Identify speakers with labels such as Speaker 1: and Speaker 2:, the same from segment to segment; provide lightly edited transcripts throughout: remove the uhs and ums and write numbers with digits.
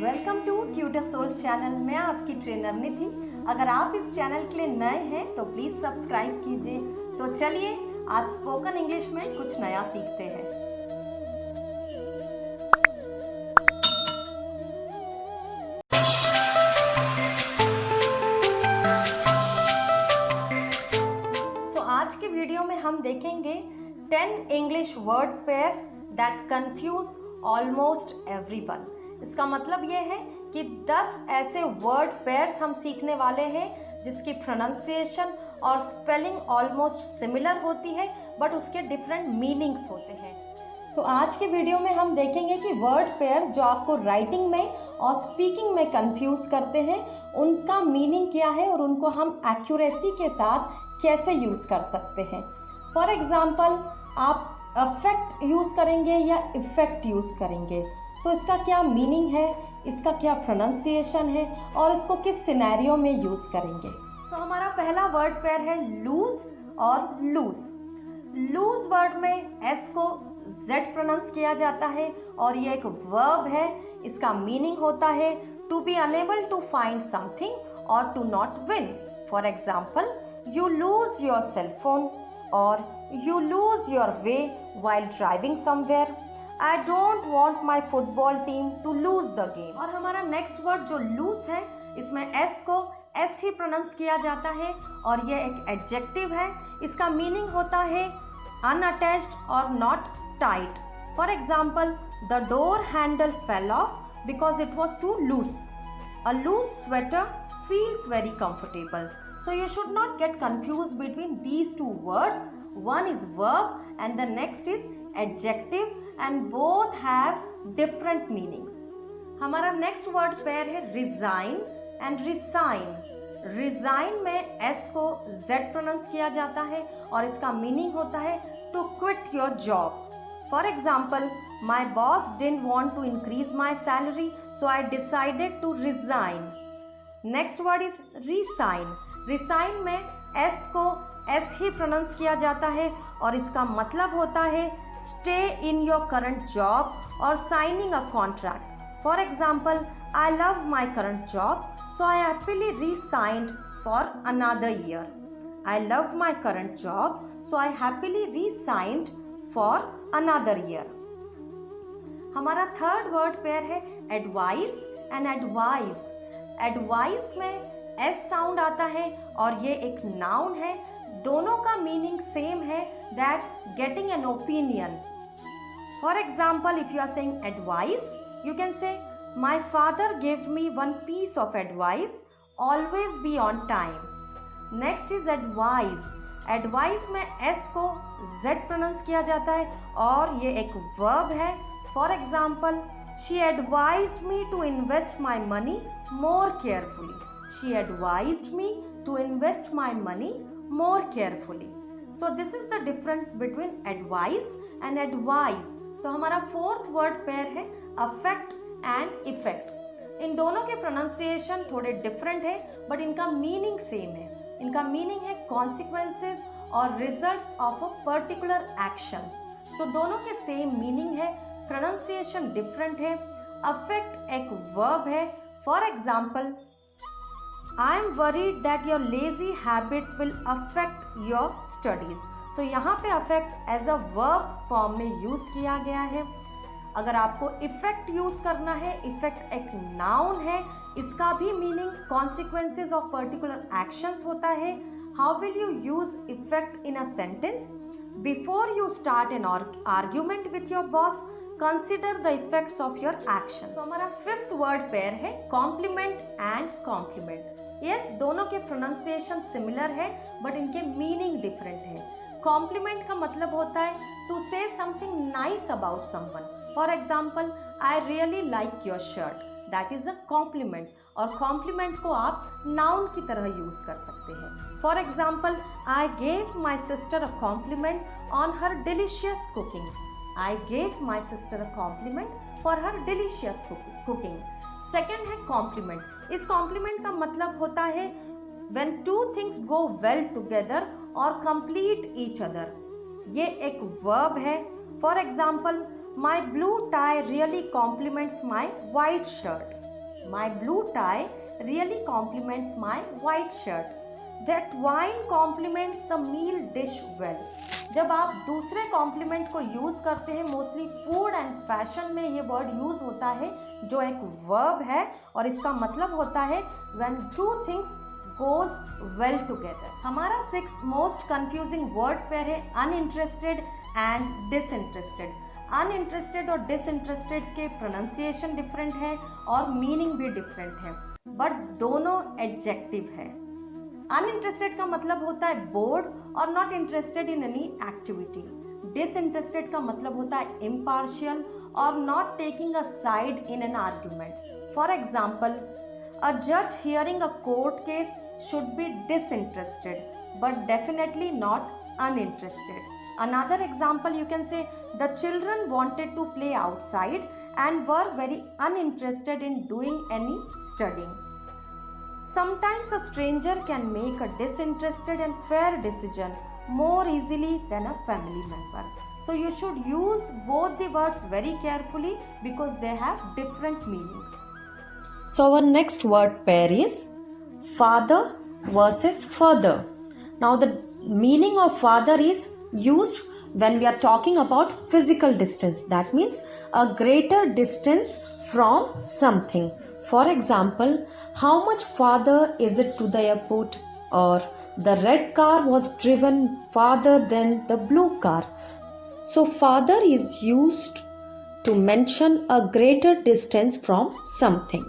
Speaker 1: Welcome to Tutor Souls channel. मैं आपकी trainer निधि। अगर आप इस चैनल के लिए नए हैं तो प्लीज़ सब्सक्राइब कीजिए। तो चलिए आज स्पोकन इंग्लिश में कुछ नया सीखते हैं। आज के वीडियो में हम देखेंगे 10 English word pairs that confuse almost everyone. इसका मतलब ये है कि 10 ऐसे वर्ड पेयर्स हम सीखने वाले हैं जिसकी प्रोनाउंसिएशन और स्पेलिंग ऑलमोस्ट सिमिलर होती है बट उसके डिफरेंट मीनिंग्स होते हैं। तो आज के वीडियो में हम देखेंगे कि वर्ड पेयर्स जो आपको राइटिंग में और स्पीकिंग में कंफ्यूज करते हैं उनका मीनिंग क्या है और उनको हम एक्यूरेसी के साथ कैसे यूज़ कर सकते हैं। फॉर एग्ज़ाम्पल आप अफेक्ट यूज़ करेंगे या इफ़ेक्ट यूज़ करेंगे तो इसका क्या मीनिंग है, इसका क्या प्रोनाउंसिएशन है और इसको किस सिनेरियो में यूज़ करेंगे। तो हमारा पहला वर्ड पेयर है लूज और लूज। लूज वर्ड में एस को जेड प्रोनाउंस किया जाता है और ये एक वर्ब है। इसका मीनिंग होता है to be unable to find something और to not win. For example you lose your cell phone or you lose your way while driving somewhere. I don't want my football team to lose the game. और हमारा next word जो lose है इसमें s को s ही pronounce किया जाता है और ये एक एडजेक्टिव है। इसका मीनिंग होता है unattached or not tight. For example, the door handle fell off because it was too loose. A loose sweater feels very comfortable. So you should not get confused between these two words. One is verb and the next is adjective and both have different meanings. हमारा next word pair है resign and resign. Resign में s को z pronounce किया जाता है और इसका meaning होता है to quit your job. For example, my boss didn't want to increase my salary, so I decided to resign. Next word is resign. Resign में एस को एस ही प्रोनाउंस किया जाता है और इसका मतलब होता है stay in your current job और signing a contract. For example, I love my current job so I happily resigned for another year. I love my current job so I happily resigned for another year. हमारा third word pair है advice and advise. Advice में S sound आता है और ये एक noun है। दोनों का मीनिंग सेम है, that getting an opinion. For example, if you are saying advice you can say my father give me one piece of advice, always be on time. Next is advise. Advice में S को Z pronounce किया जाता है और ये एक verb है। For example, she advised me to invest my money more carefully. She advised me to invest my money more carefully. So this is the difference between advice and advise. तो हमारा fourth word pair है affect and effect. इन दोनों के pronunciation थोड़े different है but इनका meaning same है। इनका मीनिंग है कॉन्सिक्वेंसेस और results of a particular actions. So दोनों के सेम मीनिंग है, प्रोनाउंसिएशन डिफरेंट है। अफेक्ट एक वर्ब है। For example, I am worried that your lazy habits will affect your studies. So यहाँ पे affect as a verb form में use किया गया है। अगर आपको इफेक्ट यूज करना है, इफेक्ट एक नाउन है, इसका भी meaning consequences of particular actions होता है। How will you use effect in a sentence? Before you start an argument with your boss, consider the effects of your action. तो हमारा फिफ्थ वर्ड पेयर है complement and compliment. Yes, दोनों के pronunciation similar है but इनके meaning different है। Compliment का मतलब होता है to say something nice about someone. For example, I really like your shirt, that is a compliment. और कॉम्प्लीमेंट को आप नाउन की तरह यूज कर सकते हैं। For example, I gave my sister a compliment on her delicious cooking. I gave my sister a compliment for her delicious cooking. Second है complement. इस कॉम्प्लीमेंट का मतलब होता है when two things go well together or complete each other. ये एक verb है। For example, my blue tie really complements my white shirt. My blue tie really complements my white shirt. That wine complements the meal dish well. जब आप दूसरे complement को use करते हैं, mostly food and fashion में ये word use होता है जो एक वर्ब है और इसका मतलब होता है when two things goes well together. हमारा sixth most confusing word pair है अनइंटरेस्टेड एंड डिसइंटरेस्टेड. अनइंटरेस्टेड और डिसइंटरेस्टेड के प्रोनाउंसिएशन डिफरेंट है और मीनिंग भी डिफरेंट है, बट दोनों एडजेक्टिव है. अनइंटरेस्टेड का मतलब होता है बोर्ड और not interested in any activity. Disinterested का मतलब होता है इम्पार्शियल और not taking a side in an argument. For example, a जज hearing a court case should be disinterested but definitely not uninterested. Another example, you can say the children wanted to play outside and were very uninterested in doing any studying. Sometimes a stranger can make a disinterested and fair decision more easily than a family member. So you should use both the words very carefully because they have different meanings. So our next word pair is father versus further. Now the meaning of father is used when we are talking about physical distance. That means a greater distance from something. For example, how much farther is it to the airport? Or the red car was driven farther than the blue car. So father is used to mention a greater distance from something.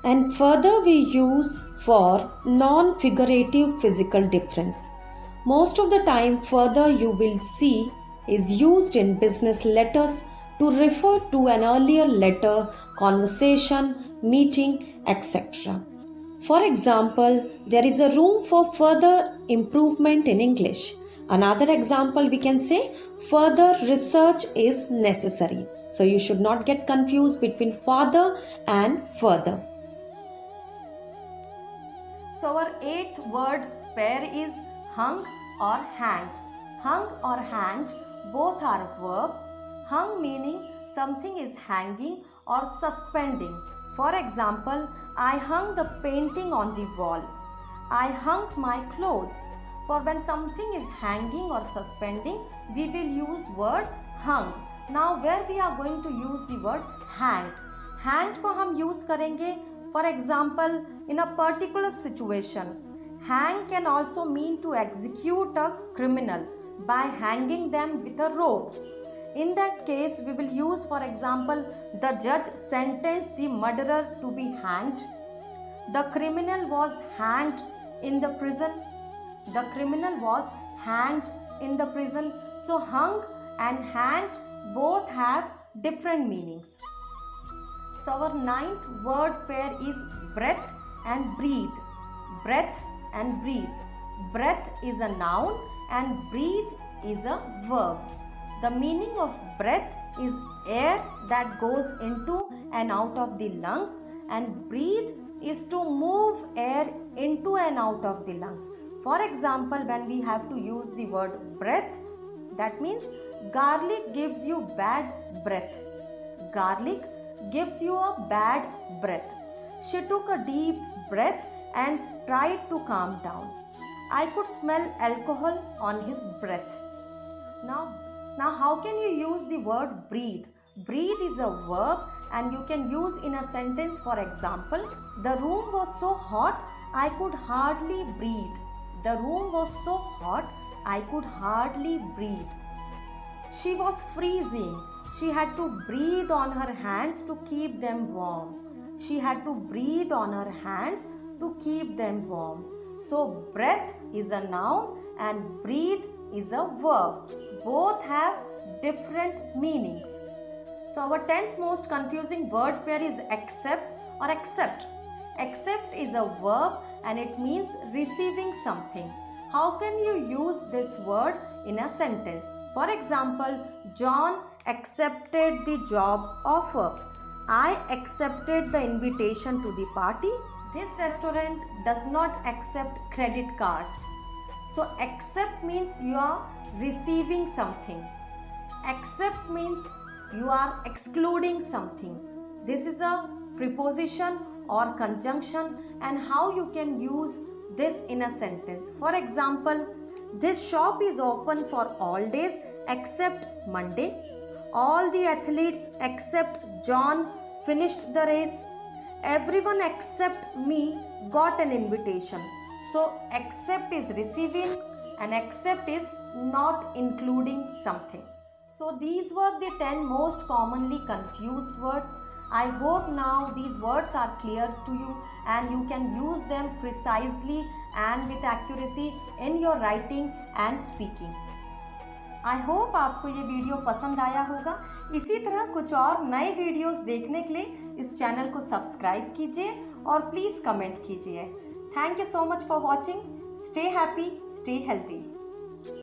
Speaker 1: And further we use for non-figurative physical difference. Most of the time further you will see is used in business letters to refer to an earlier letter, conversation, meeting, etc. For example, there is a room for further improvement in English. Another example we can say further research is necessary. So you should not get confused between father and further. So our eighth word pair is hung or hanged. Hung or hanged both are verb. Hung meaning something is hanging or suspending. For example, I hung the painting on the wall. I hung my clothes. For when something is hanging or suspending, we will use word hung. Now where we are going to use the word hanged. Hanged को हम use करेंगे for example in a particular situation. Hang can also mean to execute a criminal by hanging them with a rope. In that case we will use, for example, the judge sentenced the murderer to be hanged. The criminal was hanged in the prison. The criminal was hanged in the prison. So hung and hanged both have different meanings. So our ninth word pair is breath and breathe. Breath and breathe. Breath is a noun and breathe is a verb. The meaning of breath is air that goes into and out of the lungs, and breathe is to move air into and out of the lungs. For example, when we have to use the word breath, that means garlic gives you bad breath. Garlic gives you a bad breath. She took a deep breath and tried to calm down. I could smell alcohol on his breath. Now how can you use the word breathe? Breathe is a verb and you can use in a sentence. For example, the room was so hot I could hardly breathe. The room was so hot I could hardly breathe. She was freezing. She had to breathe on her hands to keep them warm. She had to breathe on her hands to keep them warm. So breath is a noun and breathe is a verb. Both have different meanings. So our 10th most confusing word pair is accept or accept. Accept is a verb and it means receiving something. How can you use this word in a sentence? For example, John accepted the job offer. I accepted the invitation to the party. This restaurant does not accept credit cards. So accept means you are receiving something. Accept means you are excluding something. This is a preposition or conjunction, and how you can use this in a sentence. For example, this shop is open for all days except Monday. All the athletes except John finished the race. Everyone except me got an invitation. So except is receiving and except is not including something. So these were the 10 most commonly confused words. I hope now these words are clear to you and you can use them precisely and with accuracy in your writing and speaking. I hope आपको ये video पसंद आया होगा। इसी तरह कुछ और नए वीडियोस देखने के लिए इस चैनल को सब्सक्राइब कीजिए और प्लीज़ कमेंट कीजिए। Thank you so much for watching. Stay happy, stay healthy.